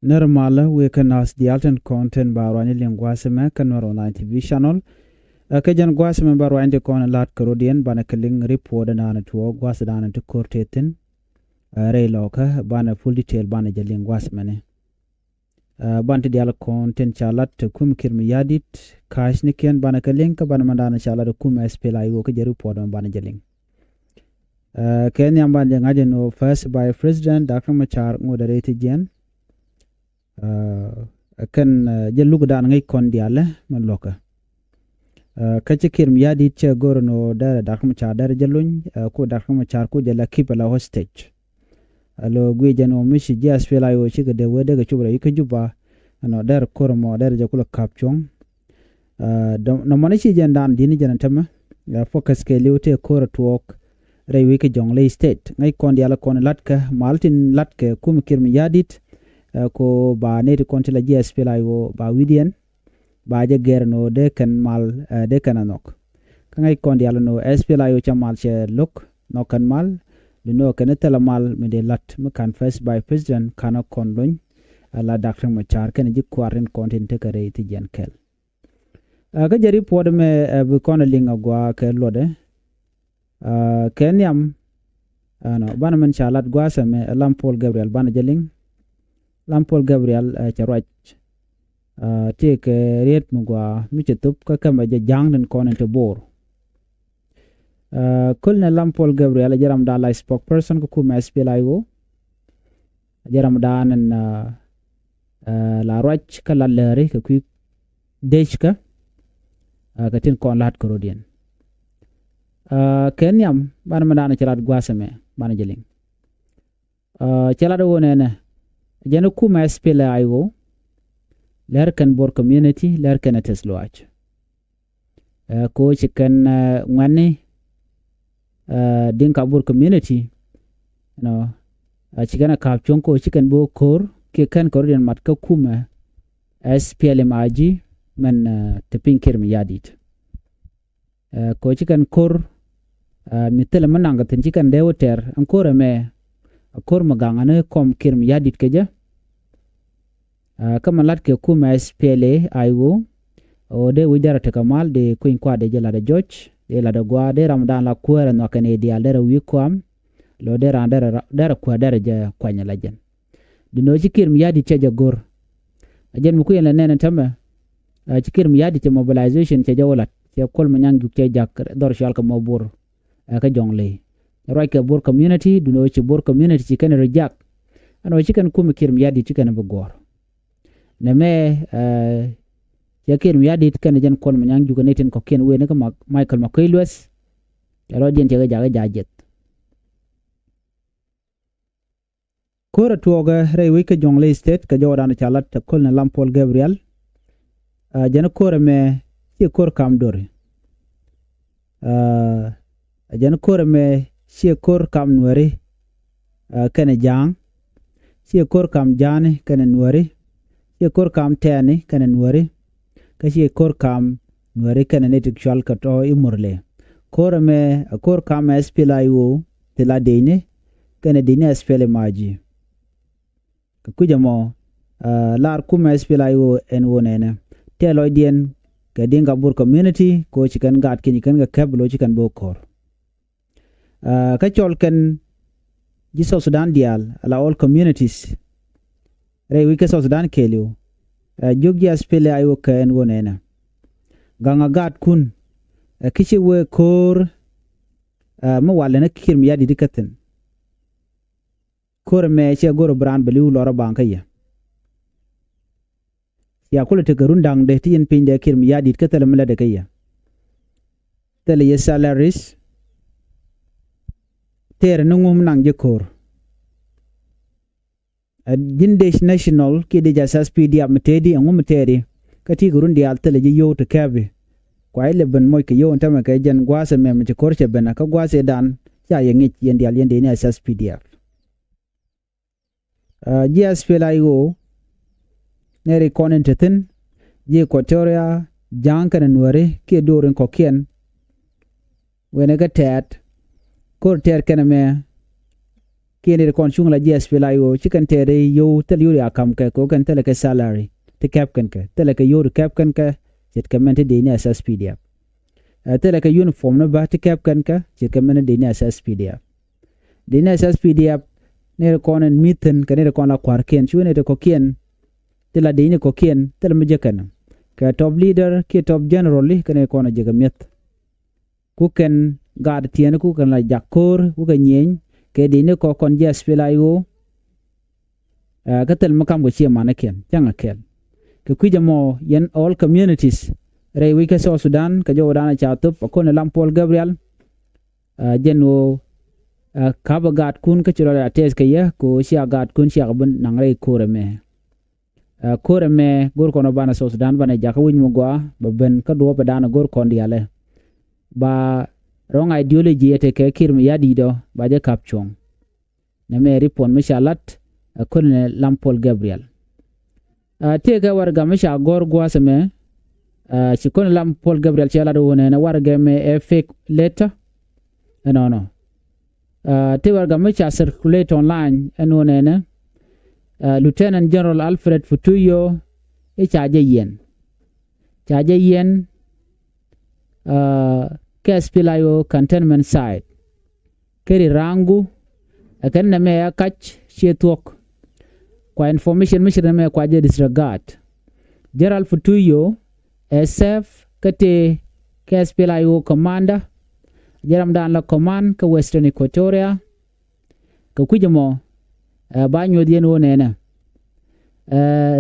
Normala we can ask the alternate content barwani lingwaseme kanwar online TV channel. Kajan gwaseme barwani kon lat karodian bana kaling report na na tuo gwasadana to kortetin. Ray loka bana full detail bana jaling gwasmene. Banti dial content chalat kum kirmi yadit kash nikian bana kaling ka bana mandana chalat kum SPLA yo ka report bana jaling. Kenya bana ngajen first by President Dr. Machar moderated jen. Kan jeluk dan ngai kon diale maloka kachikir miyadi che gorno da dakma cha dar jelun ko dakma cha ko jala kipala hostage alo gwe jano mishi jas fela yo chi de wede ga chubra yike juba no dar kormo dar jakula kapchong no manichi jandan dini janantama focus ke liute kor tuɔɔk re wike jongle state ngai kon diala kon latka maltin latke kum kirmiyadit ko ba neti kontila GSPLA yo ba widien ba je gerno de kan mal de kananok kangai kondi ala no SPLA yo chamal che lok no kan mal no kan tela mal me de lat me kan first by president kana kondon ala Dr. Machar kan ji kwaren content te kare ti jen kel ga jari pod me bu kon linga gwa ke lode kenyam no bana men chalat gwa same Lampol Gabriel bana jeling Lampol Gabriel charwach take riet mugwa michetup ka kama jang den konen te bor kulne Lampol Gabriel jaram da la spokesperson ko kuma SPLA yo jaram da nan la roch ka la lere ka ku dechka ka tin kon lat korodien kenyam ban madana chalat gwasame ban jeling chalado wonene jeno kuma SPLA yo Läär kan bor community Läär kan tesloach ko chikan ngani dinka bor community no chikana kapchon ko chikan bo kor ke kan korean mat ka kuma SPLA maji man tepin kirmi yadit ko chikan kor mitela mananga tin chikan dewoter ankore me kor magangane kom kirmi yadit keja kama lat ke kuma SPLA ayo o de widara te kamal de kuin kwa de jela de George de la de gwa de ramdan la kuera no kane dia de wi kwam lo de randera dara kwa dara ja kwanya lajen dino chikir mi yadi cheja gor ajen mu kuyen la nena tamba chikir mi yadi che mobilization che jawalat che kol manyang juk che jak dor shal ka mobur ka jongle roy ke bor community dino chi bor community chiken rejak ano chiken kuma kir mi yadi chiken be gor neme yakir miyadit kan jan kol manyang juga netin ko ken wene ka Michael Makoilwes yaro jen jaga jajet kora tuoga re wike jongle state ka jodan chalat kol na Lampol Gabriel jan kora me ci kor kam dore jan kora me ci kor kam Nueri kan jang ci kor kam jane kan Nueri ye kor kam tani kana Nueri kashi kor kam Nueri kana netik shal kato imurle kor me kor kam SPLA yo tela dine kana dine SPLA maji kujamo lar kuma SPLA yo en wonene telo dien ka dinga bur community ko chikan gat kin kan ga kablo chikan bo kor ka chol kan jiso Sudan dial ala all communities Ray wike so Sudan kelio jogja SPLA ayo ka en wonena ganga gat kun kichi we kor mo wala na kirmi yadi dikaten kor me che goro brand beliu lora banka ya kula te garundang de tin pinde kirmi yadi dikatel mala de kaya tele ye salaries ter nungum nang je kor Jindesh National ki de jasas PDF mtedi ngum mtedi kati gurundi altele ji yo to kabe kwa ile ben moy ke yo ntama ka jan gwase mem ci korche ben ka gwase dan ya yengi yendi al yende ni asas PDF GSPLA yo neri konentetin ji Equatoria jankan Nueri ki dorin kokien wene ga tet kor ter kename kene kon chung la SPLIO chicken tere yo tel yo ya kam ke ko kan tel ke salary te cap kan ke tel ke yo cap kan ke jet kan mente de ni SSPDF tel ke uniform no ba te cap kan ke jet kan mente de ni SSPDF de ni SSPDF ne kon en mitten kan ne kon la kwar ken chu ne ko ken tel la de ni ko ken tel me je kan ke top leader ke top general li kan ne kon je ga met ku ken gad tien ku kan la jakor ku ga nyen ke dine ko kon SPLIO ka tel makam go chia mana ken changa ken ke kujamo yen all communities re wi ke so Sudan ka jo dana cha tup ko ne lampol Gabriel jeno ka ba gat kun ka chiro ates ke ya ko sia gat kun sia bun nang re koreme gor kono bana so Sudan bana ja ka win mo gwa ba ben ka do ba dana gor kon diale ba wrong ideology ete ke kirmi yadi do ba je kapchong na me ripon mishalat kolne lampol Gabriel te ga warga misha gor gwasame ci kon lampol Gabriel ci ala do ne na warga me e fake letter no te warga misha circulate online eno ne Lieutenant General Alfred Futuyo e chaje yen SPLIO cantonment site keri rangu akan na me akach tuɔɔk kwa information mission me kwa je disregard Gerald Futuyo SF kate SPLIO commander jeram dan la command ka Western Equatoria ka kujamo banyo dien wonena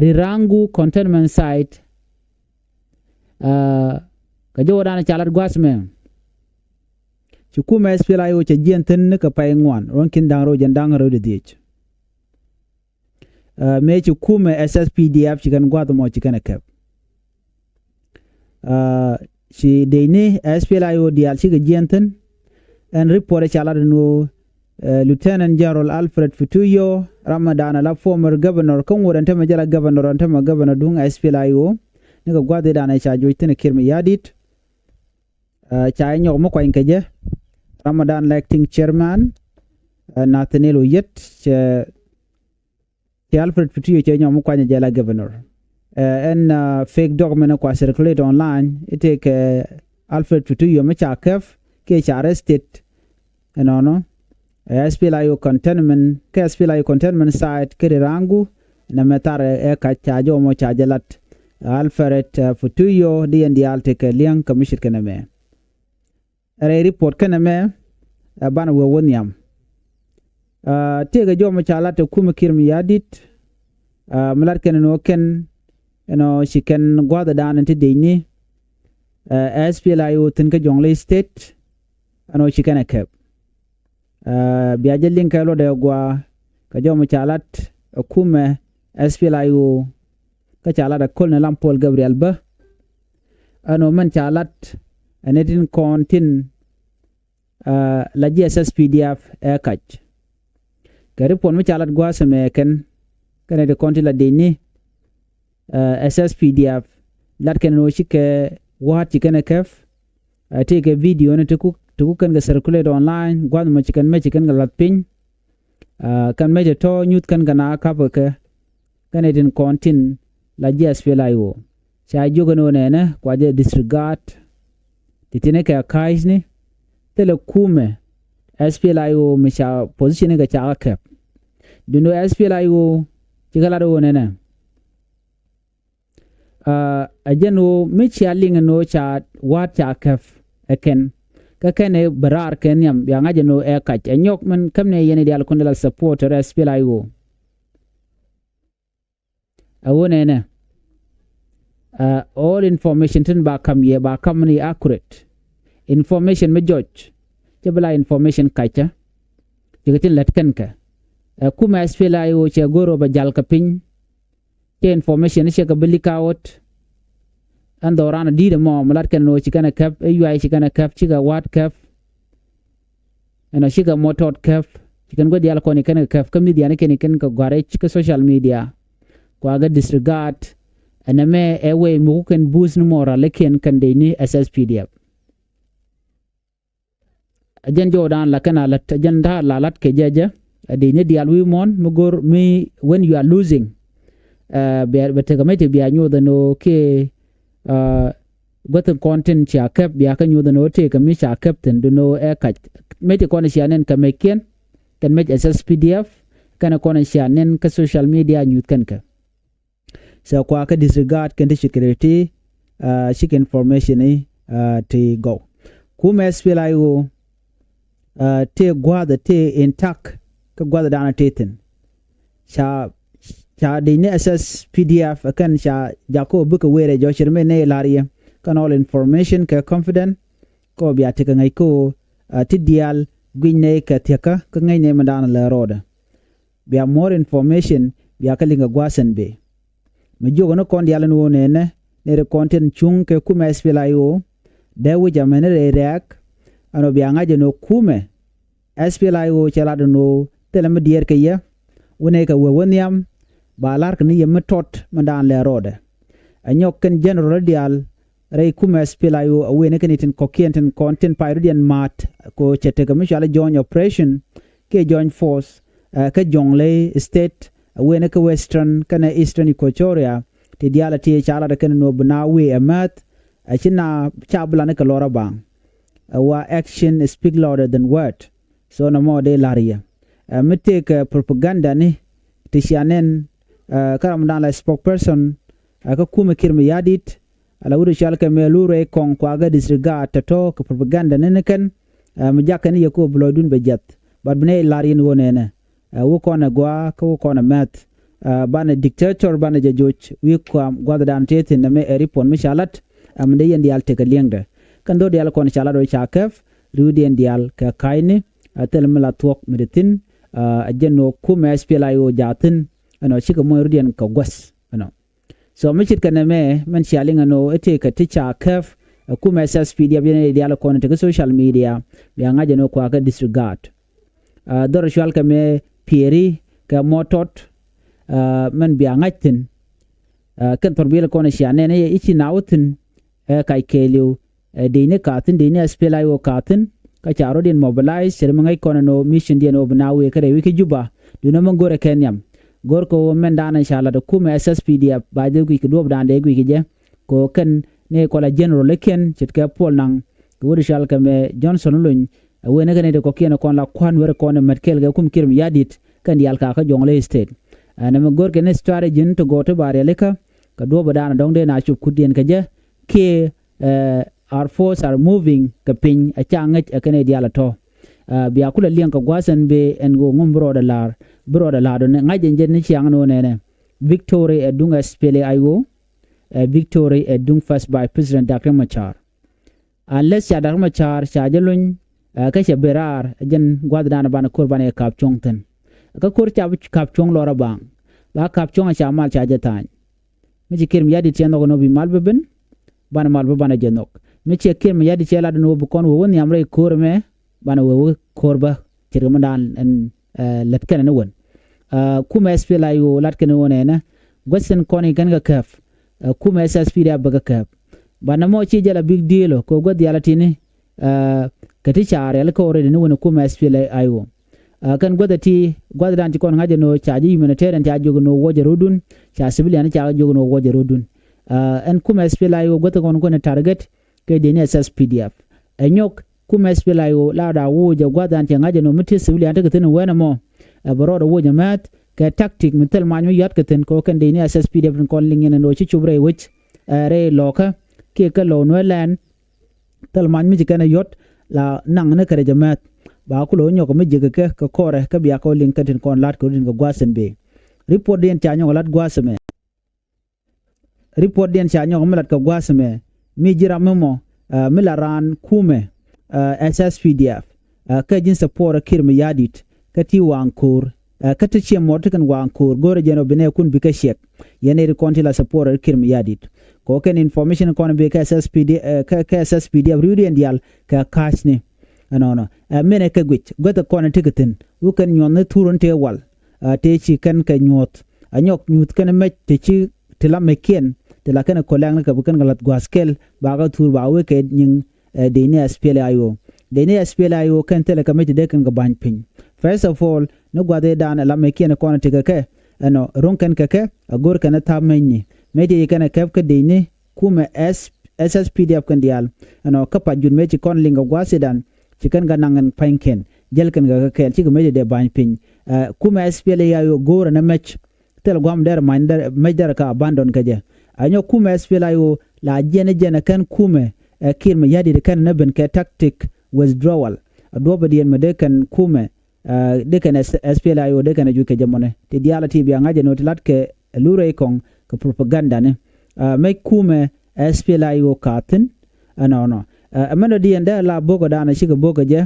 rirangu cantonment site ka jo dana chalat gwasme Chukuma SPLIO cha jienten ka pay ngwan ronkin dangro jandangro de dich me chukuma SSPDF chikan gwado mo chikana kep chi deine SPLIO dial chika jienten en report chala no Lieutenant General Alfred Futuyo Ramadan la former governor kan wodante majala governor antama governor dung SPLIO nika gwado dana cha joitene kirmi yadit cha nyok mo kwa inkaje Ramadan acting chairman Nathaniel Oyet Alfred Futuyo che nyom kwa jela governor en fake document kwa circulate online ite ke Alfred Futuyo me cha kef ke cha arrested no SPLIO containment site ke rangu na metare ka cha jo mo cha jelat Alfred Futuyo di alte ke liang commission keneme re report keneme bana we wonyam tega jomo chala to kuma kirmi yadit malar kenno ken shiken gwada dan ente deini SPLIO tin ka jongle state shiken akep biaje link lo de gwa ka jomo chalat kuma SPLIO ka chala da kolne lampol Gabriel ba man chalat anetin kontin la SSPDF kach karipon mi chalat gwasame ken de konti la deni SSPDF lat ken no shike waat chicken kef take a video ne to kan ga circulate online gwad ma chicken ga lat pin kan me to nyut kan gana ka ba ke din kontin la SPLIO cha jogano ne kwa je disregard titine ka kaisni tele kume SPLIO misha position ga cha kep duno SPLIO chigala do nene ajeno michi aling no cha wat cha kef eken ka kene barar ken yam ya ngajeno e kach enyok men kamne yene dial kundala support SPLIO awonene all information tin ba kam ye ba kam ni accurate information me judge jabla information kacha jigatin latkan ka kuma SPLIO che goro ba jal ka pin ke information che ka bilikawot andorana dide mo malatkan no chikana kap UI chikana kap chiga wat kap ana chiga motot kap chikan go dial ko ni kan kap kam media ne ken ka gware chika social media ko aga disregard aname ewe mu ken boost no moral ken kan de ni SSPDF ajan jodan la kana lat ajan da la lat ke jaja de ne dial wi mon mugor mi when you are losing be tegamete be anyo the no ke goten content cha kep be ka nyu the no te ka mi cha captain do no e ka mete kon shanen ka meken kan met access pdf kana kon shanen ka social media nyut kan ka so kwa ka disregard kan de security shik information ni te go kuma SPLIO te gwada te intact ka gwada dana tetin cha de ne access pdf kan cha jako buka were jo shirme ne lariya kan all information ka confident ko biya te ngai ko ti dial gwine ka teka ka ngai ne madana la roda biya more information biya ka linga gwasan be me jogo no kon dial no ne re content chung ke kuma SPLIO de wu jamene re reak ano biya ngaje no kume SPLIO chala no telem dier ke ya wone ka woniam balar kan yem tot mandan le rode anyok ken general dial ray kuma SPLIO awene kan itin kokienten content pyridian mat ko chete ka mishala join operation ke join force ka jongle state awene ka western kana eastern equatoria ti diala ti chala da kan no bnawe amat achina chabla ne ka lora bang wa action speak louder than word so no more de laria mitek propaganda ni ti shanen karam dan la spokesperson ka kuma kirmi yadit ala wuri shalka melure kon kwaga disregard to ka propaganda ne kan mujaka ni yako blodun bejat bad bne larin wonene wo kona gwa ko kona mat bana dictator bana jajoj wi ko gwada dan tetin na me eripon mishalat amde yendi al teka liengde kan do dial kon shala do chakef rudi dial ka kaini atel mala tuɔɔk meditin ajeno kuma SPLIO jatin ano chika mo rudian ka gwas ano so michit kana me man shaling ano ete ka ticha kef kuma SSPD abene dial kon te social media ya ngaje no kwa ka disregard dor shwal ka me pieri ka motot man biya ngatin kan torbile kon shane ne ichi nautin kai keliu de ne katin de ne SPLIO katin ka charo din mobilize sermangai kon no mission dia no bnawe kare wiki juba duna mangore kenyam gorko men dana inshallah da kuma SSPD ba de gu ki dob dan de gu ki je ko kan ne ko la general leken chitka pol nang wuri shal ka me Johnson lun wena kan de ko kena kon la kwan wer kon metkel ga kum kirim yadit kan yal ka jongle state na me gorke ne strategy to go to bare leka ka dob dana dong de na chup kudien ka je ke our force are moving ka pin a changach a kane diala to biya kula liang ka gwasan be en go ngum broda lar do ne ngajen jen ni chiang no ne victory edunga SPLIO victory edung first by president Dr. Machar unless ya Dr. Machar shajalun ka berar jen gwadana bana kurbane kap chongten ka kur cha kap chong lora bang ba kap chong cha mal cha jatan mi jikir mi yadi tiano no bi malbeben bana malbe bana jenok mi chekir mi yadi chela no bu kon won yamre kurme bana wo korba tirmandan en latkan ne won kuma SPLIO latkan won ne gosen koni kan ga kaf kuma SSPD baga kaf bana mo chi jala big deal ko god yala tini kati chare al ko re ne won kuma SPLIO kan goda dan ti kon ngaje no chaji humanitarian ta jogo no woje rodun cha civilian cha jogo no woje rodun en kuma SPLIO goda kon target ke de ne SSPDF enyok kuma SPLIO la da woje goda dan ti ngaje no miti civilian ta tin wena mo baro da woje mat ka tactic mitel manyo yat katen ko kan de ne SSPDF kon lingen no chi chubre wich re loka ke ka lo no lan tel man mi kana yot la nang ne kare jamat ba ku lo nyoko mi jige ke ka kore ka biya ko link katen kon lat ko din ga gwasen be report den cha nyoko lat gwaseme report den cha nyoko lat ka gwaseme mi jira memo mi la ran kume SSPDF ka jin support kirmi yadit ka ti wankur ka ti che mot kan wankur gore jeno bene kun bi ka shek yene ri konti la support kirmi yadit ko ken information kon be ka SSPD rudi ndial ka kashne no mene ka gwich gota kon tiketin u kan nyon ne turun te wal te chi kan ka nyot anyok nyut kan me te chi tila meken tila kan ko lang ka bukan galat gwaskel ba ga tur ba we ke nyin de ne SPLIO kan tele ka me de kan ga ban pin first of all no gwade dan la me kien kon te ke ano ronken ke agor kana ta menni meti kana kep ke de ni kume SSPDF kan dial ano kapa jun me ci kon linga gwasidan ci kan ga nangan panken jel kan ga kel ci me de ban pin kume SPLA yo gor na match tel gwam der minder majder ka abandon kaje anyo kume SPLA yo la jene kan kume kir me yadi de kan na ben ke tactic withdrawal adoba dien me de kan kume de kan SPLA yo de kan ju ke jamone te diala ti bi ngaje no tilat ke lure kong ke propaganda ne me kume SPLA yo katin no amano dien da la bogo dana shiga bogo je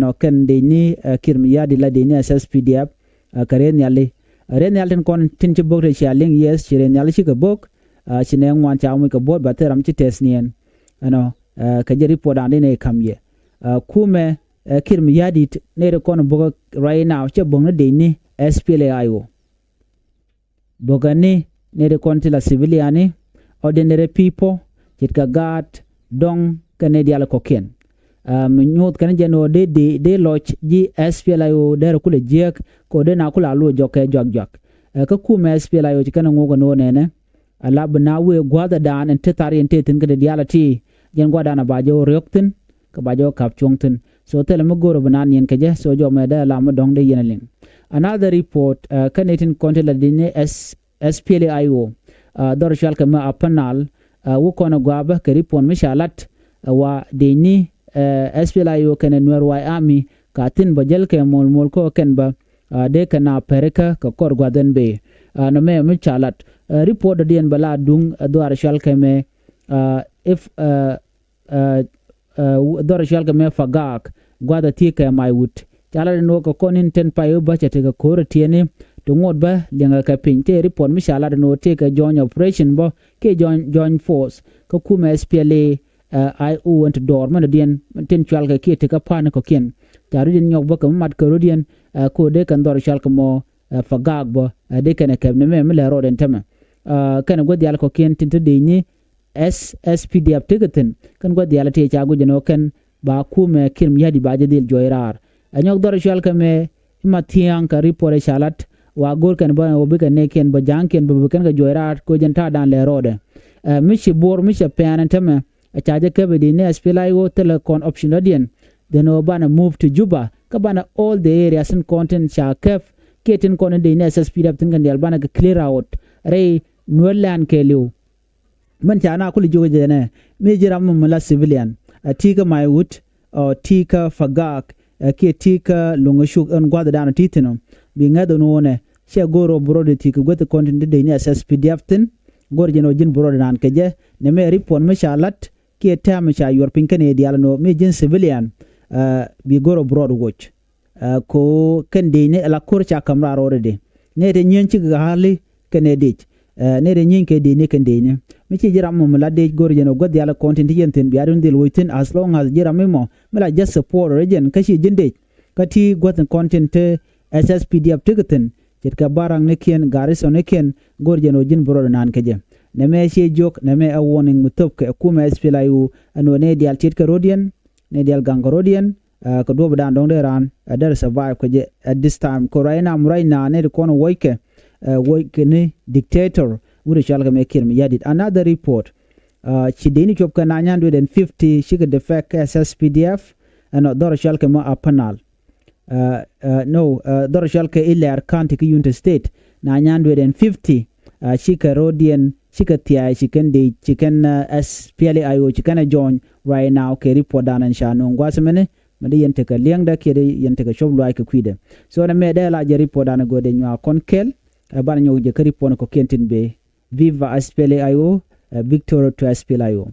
no kan de ni kir me yadi la de ni SSPDF karen yali ren yalten kon tin ci bok re shaling yes ci ren yali shiga bok ci ne ngwan cha mu ka bot ba teram ci tesnien ano ka je report ande ne kamye kume kir mi yadi ne re kon bogo right now ci bong de ni SPLA ayo bogani ne re kon tila civiliani ordinary people ci ka gat dong kane diala koken nyot kan jeno de loch ji SPLA yo der kule jek ko de na kula lu joke jok ka kuma SPLA yo kan ngogo no nene ala bna we gwada dan en tetari en tetin ka de dialati jen gwada na bajo ryoktin ka bajo kapchungtin so tele mo goro banan yen kaje so jo me da la mo dong de yeneling another report kanetin kontela de SPLA yo dor shal ka ma apanal wo kono gwaba ka report mishalat wa de ni SPLA yo kene Nuer wai army katin bajel ke mol ko ken ba de kana pereka ka kor gwaden be no me chalat report dien bala dung doar shal ke me if doar shal ke me fagak gwada ti ke mai wut chala no ko konin ten pa yo ba chete ka kor tiene to ngod ba lenga ka pinte report mi shala no te ka join operation bo ke join force ko kuma SPLA IO and door man dien ten chwal ka ki te ka pan ko ken taru din nyok ba ka mat ko dien ko de kan dor chal ko mo fagag bo de kan ka ne me le ro den tema kan go dial ko ken tin de ni SSPDF tegaten kan go dial te cha go jeno kan ba ku me kim yadi ba je dil joirar anyok dor chal ka me matiang ka report shalat wa gor kan ba obi kan ne ken ba jang ken ba kan ga joirar ko jenta dan le ro de mishi bor mishi pan tema a charge ke be ne SPLA yo telecom option adien then obana move to Juba kabana all the areas and content cha kef ketin kon de ne SSPDF tin kan di albana ka clear out re Nuerland ke liu man cha na kuli joge ne me jiram mala civilian tika my wood or tika fagak ke tika lungushuk on gwada dana titino bi ngado no ne she goro brode tika gote content de ne SSPDF tin gor jeno jin brode nan ke je ne me report me shalat ke tam cha yor pinkane dial no me jin civilian bi goro broad watch ko kan de ne la kor cha kamra rode ne de nyen ci ga hali kane de ne de nyen ke de ne kan de ne mi ci jiram mo la de gor jeno god yala content yenten bi adun del waitin as long as jiram mo mala just support region kashi jinde kati god content SSPDF tigaten jet ka barang ne ken garison ne ken gor jeno jin broad nan keje neme she jok neme a warning mutop ke kuma SPLA yu ano ne dial tit ka rodian ne dial gangarodian ko do badan dong de ran der survive ko je at this time ko right now ne ko no woike ne dictator wuri shalga me kirmi yadit another report chi deni chop ka 950 shiga defect SSPDF ano dor shalka ma apanal dor shalka Läär county ki unit state 950 shika rodian chika tia chicken de chicken SPLA ayo chicken join right now ke report dan an shanu ngwasemene mede yente ka liangda ke de yente ka shoblu ay ka kwide so na me de la je report dan go de nya konkel ban nyo je ka report ko kentin be viva SPLA ayo victor to SPLA ayo